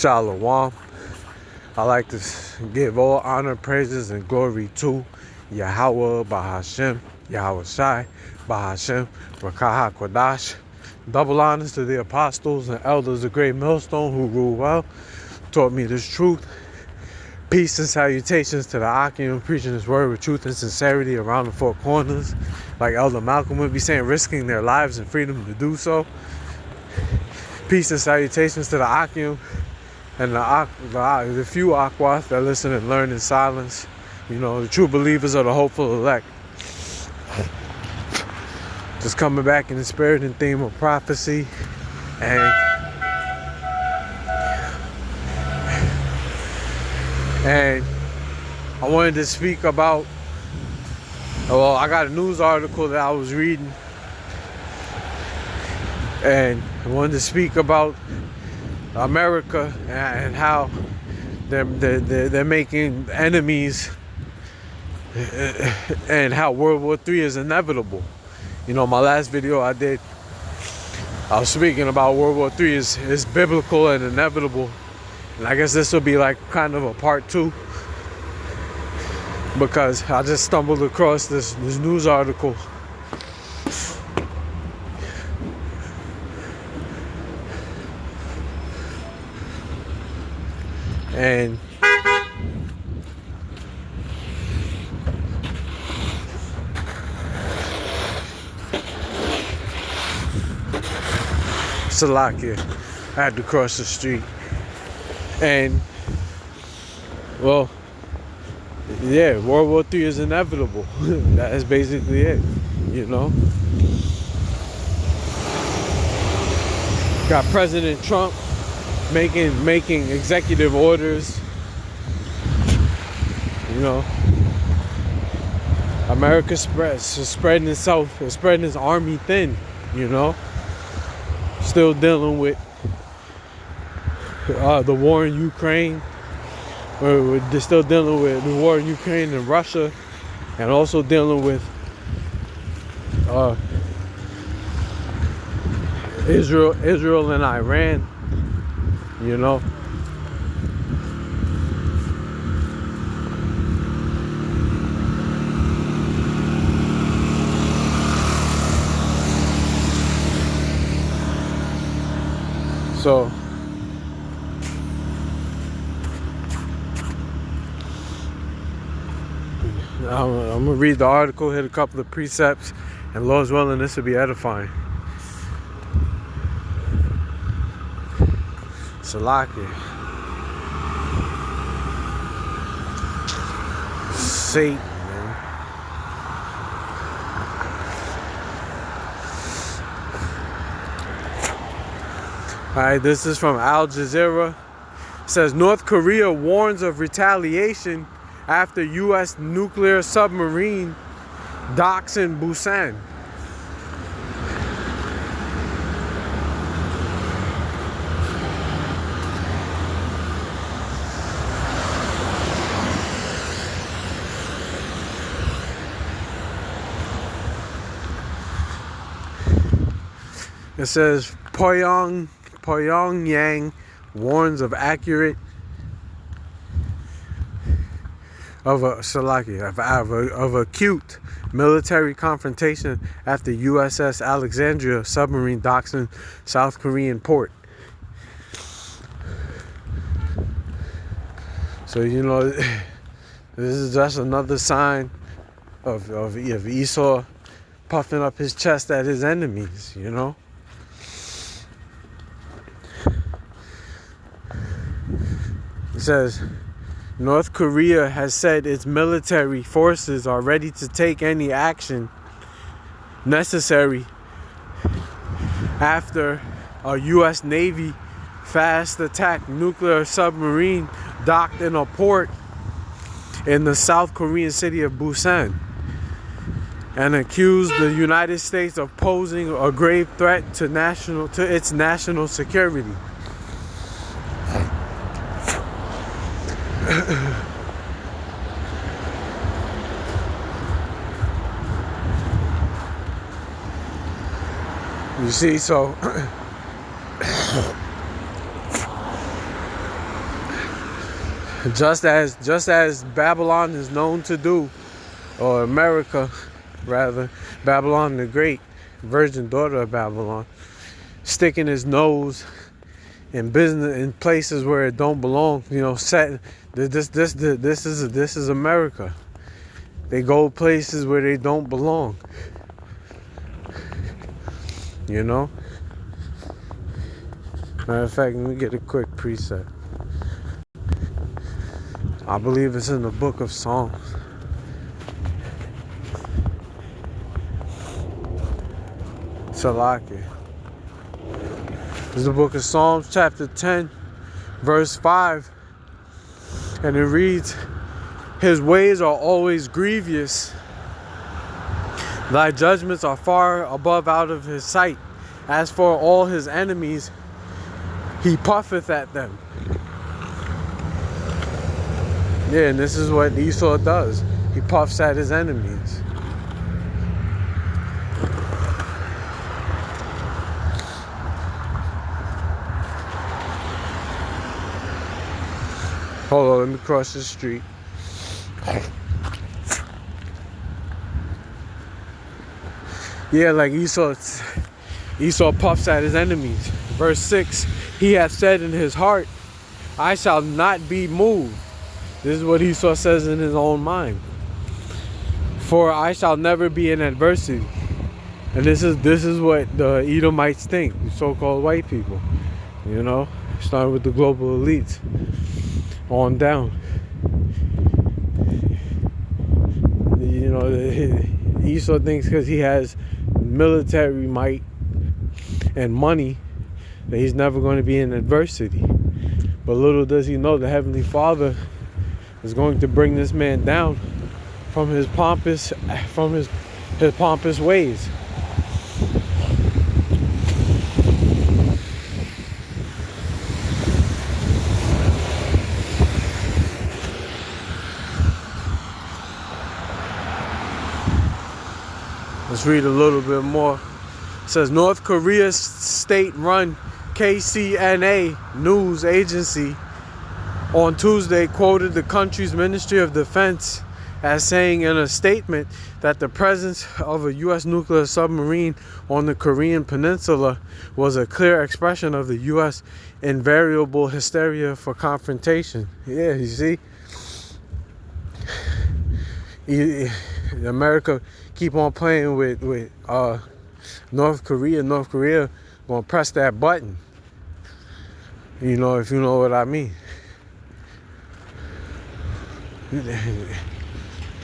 Shalom. I like to give all honor, praises, and glory to Yahweh Bahashem, Yahweh Shai, Bahashem, Rakah HaKodash. Double honors to the apostles and elders of Great Millstone who rule well, taught me this truth. Peace and salutations to the Akim preaching this word with truth and sincerity around the four corners. Like Elder Malcolm would be saying, risking their lives and freedom to do so. Peace and salutations to the Akim and the few Akwath that listen and learn in silence. You know, the true believers are the hopeful elect. Just coming back in the spirit and theme of prophecy. And I wanted to speak about, well, I got a news article that I was reading, and I wanted to speak about America and how they're making enemies, and how World War III is inevitable. You know, my last video I was speaking about World War III is biblical and inevitable. And I guess this will be like kind of a part 2, because I just stumbled across this news article. And Salakia, I had to cross the street. And, well, yeah, World War III is inevitable. That is basically it, you know. Got President Trump making executive orders. You know, America spreading itself, spreading its army thin, you know. Still dealing with the war in Ukraine. We're still dealing with the war in Ukraine and Russia, and also dealing with Israel and Iran. You know. So I'm gonna read the article, hit a couple of precepts, and Lord's willing, this will be edifying. Salaki. Satan, man. Alright, this is from Al Jazeera. It says North Korea warns of retaliation after U.S. nuclear submarine docks in Busan. It says Pyongyang warns of acute military confrontation after USS Alexandria submarine docks in South Korean port. So, you know, this is just another sign of Esau puffing up his chest at his enemies, you know. It says North Korea has said its military forces are ready to take any action necessary after a U.S. Navy fast attack nuclear submarine docked in a port in the South Korean city of Busan, and accused the United States of posing a grave threat to its national security. You see, so Just as Babylon is known to do, or America rather, Babylon the Great, virgin daughter of Babylon, sticking his nose in business in places where it don't belong. You know, this is America. They go places where they don't belong. You know? Matter of fact, let me get a quick preset. I believe it's in the book of Psalms. Salaki. It's the book of Psalms, chapter 10, verse 5. And it reads, "His ways are always grievous. Thy judgments are far above out of his sight. As for all his enemies, he puffeth at them." Yeah, and this is what Esau does. He puffs at his enemies. Hold on, let me cross the street. Yeah, like Esau puffs at his enemies. Verse 6, "He hath said in his heart, I shall not be moved." This is what Esau says in his own mind. "For I shall never be in adversity." And this is what the Edomites think, the so-called white people. You know, starting with the global elites on down. You know, Esau thinks because he has military might and money that he's never going to be in adversity. But little does he know the Heavenly Father is going to bring this man down from his pompous ways. Let's read a little bit more. It says, North Korea's state-run KCNA news agency on Tuesday quoted the country's Ministry of Defense as saying in a statement that the presence of a U.S. nuclear submarine on the Korean peninsula was a clear expression of the U.S. invariable hysteria for confrontation. Yeah, you see? America keep on playing with North Korea. North Korea gonna press that button. You know, if you know what I mean.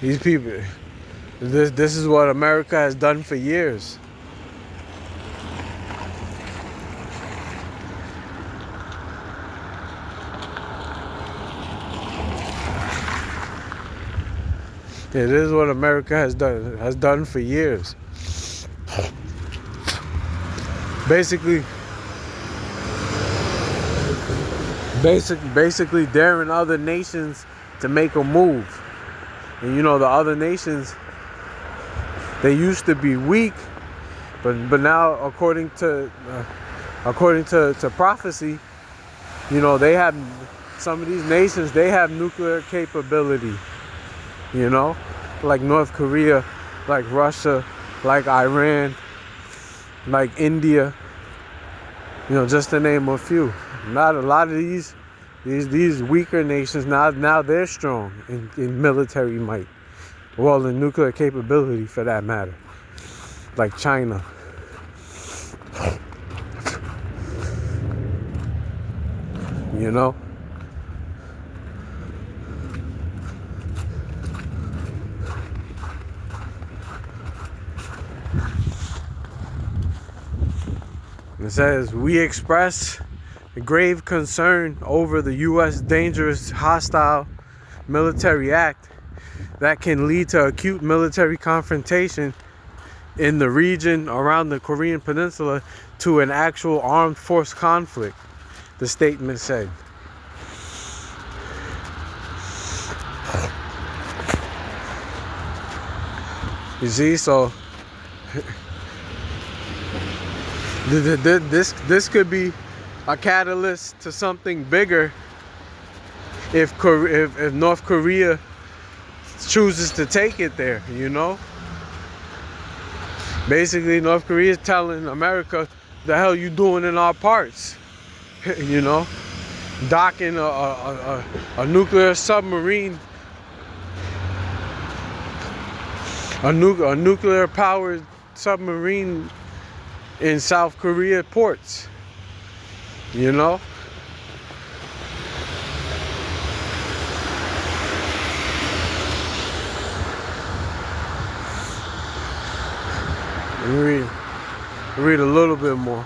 These people, this is what America has done for years. It is what America has done for years. Basically daring other nations to make a move. And you know, the other nations, they used to be weak, but now according to prophecy, you know, they have, some of these nations, they have nuclear capability. You know, like North Korea, like Russia, like Iran, like India, you know, just to name a few. Not a lot of these weaker nations, now they're strong in military might. Well, in nuclear capability for that matter. Like China. You know? It says, we express grave concern over the U.S. dangerous hostile military act that can lead to acute military confrontation in the region around the Korean Peninsula to an actual armed force conflict, the statement said. You see, so this could be a catalyst to something bigger if North Korea chooses to take it there, you know. Basically, North Korea is telling America, the hell you doing in our parts, you know, docking a nuclear submarine, a nuclear powered submarine in South Korea ports, you know. Read a little bit more.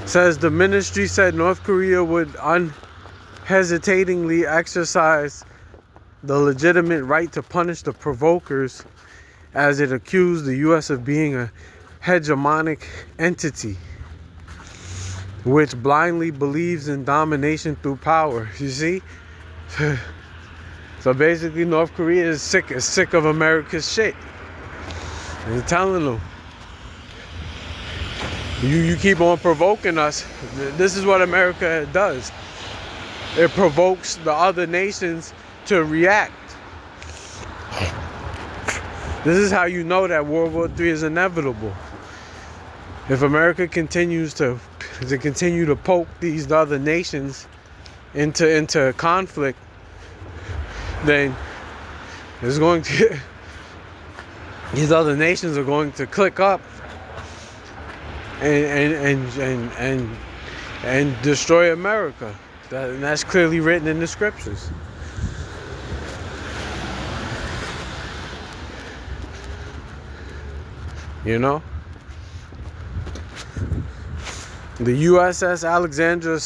It says the ministry said North Korea would unhesitatingly exercise the legitimate right to punish the provokers, as it accused the U.S. of being a hegemonic entity which blindly believes in domination through power. You see? So basically, North Korea is sick of America's shit. They're telling them, you keep on provoking us. This is what America does. It provokes the other nations to react. This is how you know that World War III is inevitable. If America continues to continue to poke these other nations into conflict, then there's going to these other nations are going to click up and destroy America. And that's clearly written in the scriptures. You know, the USS Alexandria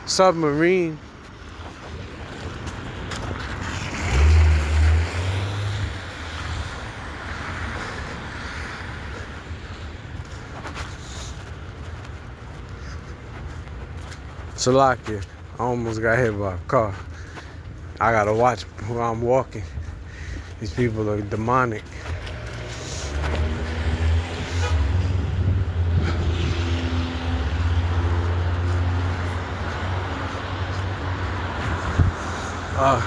submarine Salakia. I almost got hit by a car. I gotta watch where I'm walking. These people are demonic.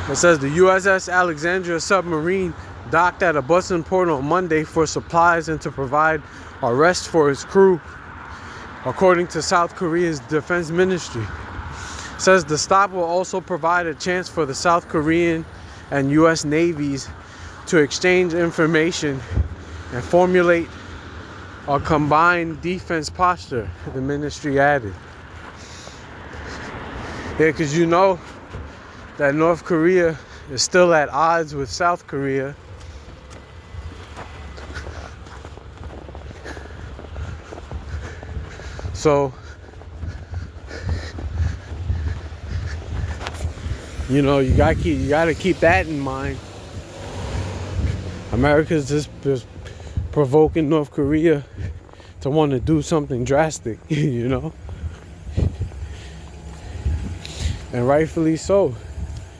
It says the USS Alexandria submarine docked at a Boston port on Monday for supplies and to provide a rest for its crew, according to South Korea's defense ministry. It says the stop will also provide a chance for the South Korean and U.S. navies to exchange information and formulate a combined defense posture, the ministry added. Yeah, because you know that North Korea is still at odds with South Korea. So, you know, you gotta keep that in mind. America's just provoking North Korea to want to do something drastic, you know, and rightfully so.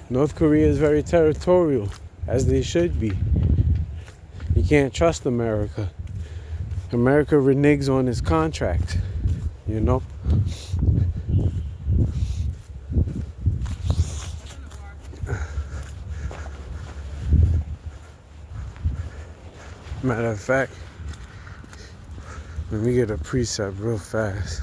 North Korea is very territorial, as they should be. You can't trust America. America reneges on its contract, you know. Matter of fact, let me get a precept real fast.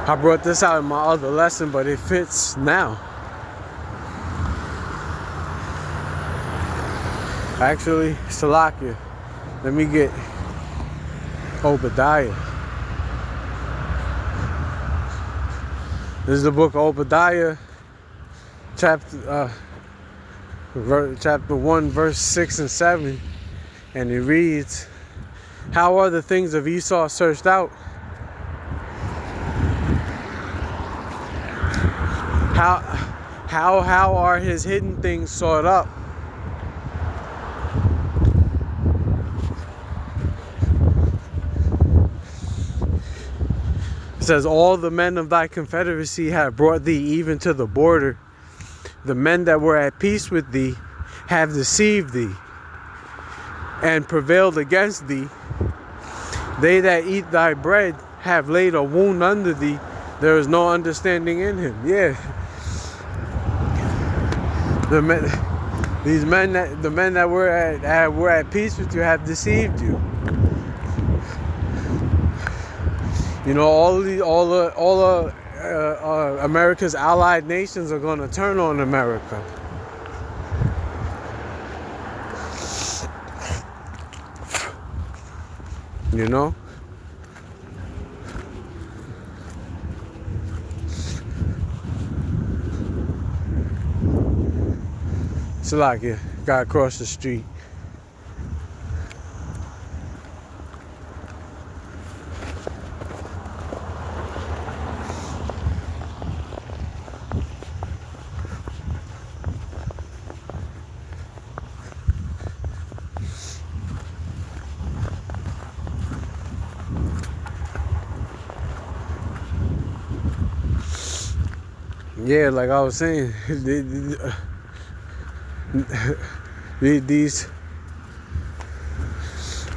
I brought this out in my other lesson, but it fits now. Actually, Salakia, let me get Obadiah. This is the book of Obadiah, chapter 1, verse 6 and 7, and it reads, "How are the things of Esau searched out? How are his hidden things sought up? says, all the men of thy confederacy have brought thee even to the border. The men that were at peace with thee have deceived thee and prevailed against thee. They that eat thy bread have laid a wound under thee. There is no understanding in him. Yeah. The men that were at peace with you have deceived you. You know, all America's allied nations are going to turn on America. You know? It's like a guy across the street. Yeah, like I was saying, these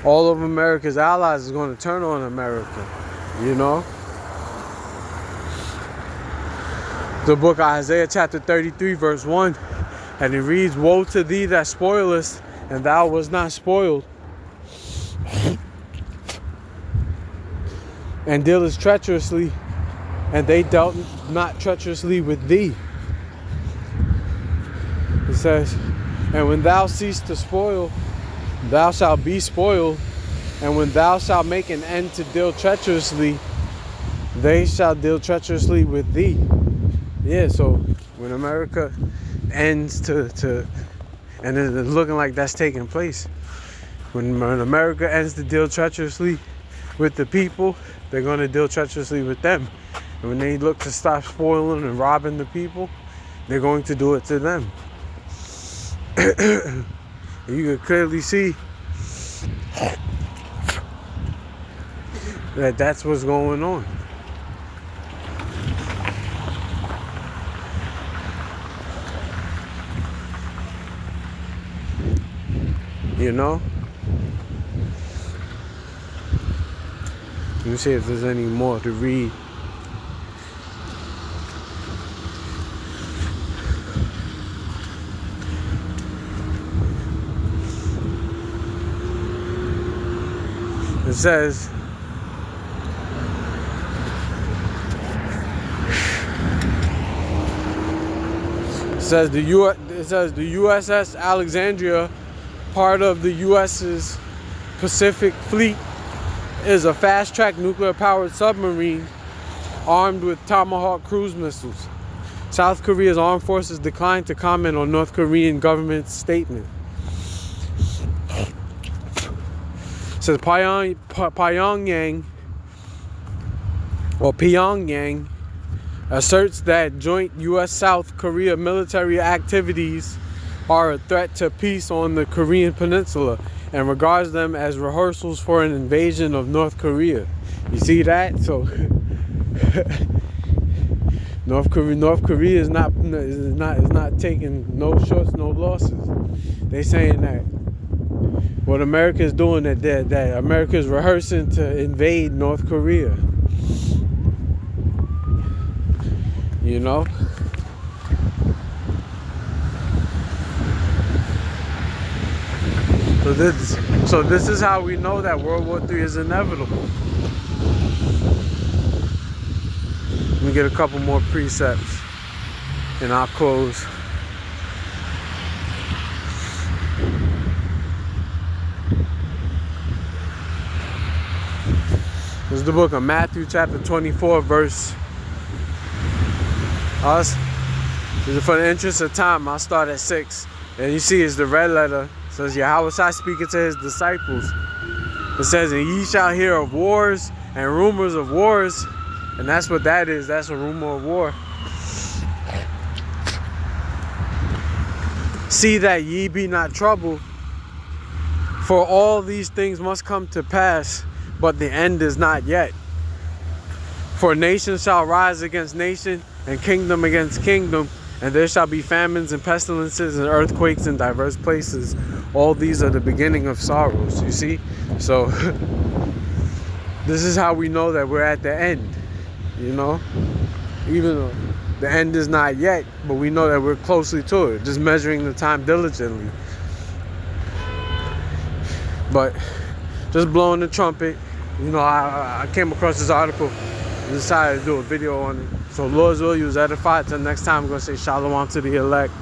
all of America's allies is going to turn on America, you know. The book of Isaiah chapter 33 verse 1, and it reads, woe to thee that spoilest, and thou wast not spoiled, and dealest treacherously, and they dealt not treacherously with thee. It says, and when thou cease to spoil, thou shalt be spoiled, and when thou shalt make an end to deal treacherously, they shall deal treacherously with thee. Yeah, so when America ends and it's looking like that's taking place, when America ends to deal treacherously with the people, they're going to deal treacherously with them. And when they look to stop spoiling and robbing the people, they're going to do it to them. You can clearly see that that's what's going on. You know? Let me see if there's any more to read. It says, the USS Alexandria, part of the US's Pacific Fleet, is a fast-track nuclear-powered submarine armed with Tomahawk cruise missiles. South Korea's armed forces declined to comment on North Korean government's statement. It says Pyongyang asserts that joint U.S.-South Korea military activities are a threat to peace on the Korean peninsula and regards them as rehearsals for an invasion of North Korea. You see that? So North Korea is not taking no shorts, no losses. They saying that what America is doing, that America is rehearsing to invade North Korea. You know? So this is how we know that World War III is inevitable. Let me get a couple more precepts and I'll close. This is the book of Matthew chapter 24 verse. For the interest of time, I'll start at 6. And you see it's the red letter. It says, Yahweh speaking to his disciples. It says, and ye shall hear of wars and rumors of wars. And that's what that is. That's a rumor of war. See that ye be not troubled. For all these things must come to pass, but the end is not yet. For nation shall rise against nation, and kingdom against kingdom, and there shall be famines and pestilences and earthquakes in diverse places. All these are the beginning of sorrows, you see? So this is how we know that we're at the end, you know? Even though the end is not yet, but we know that we're closely to it, just measuring the time diligently. But just blowing the trumpet, you know, I came across this article and decided to do a video on it. So Lord's will, you was edified. Till next time, I'm going to say shalom to the elect.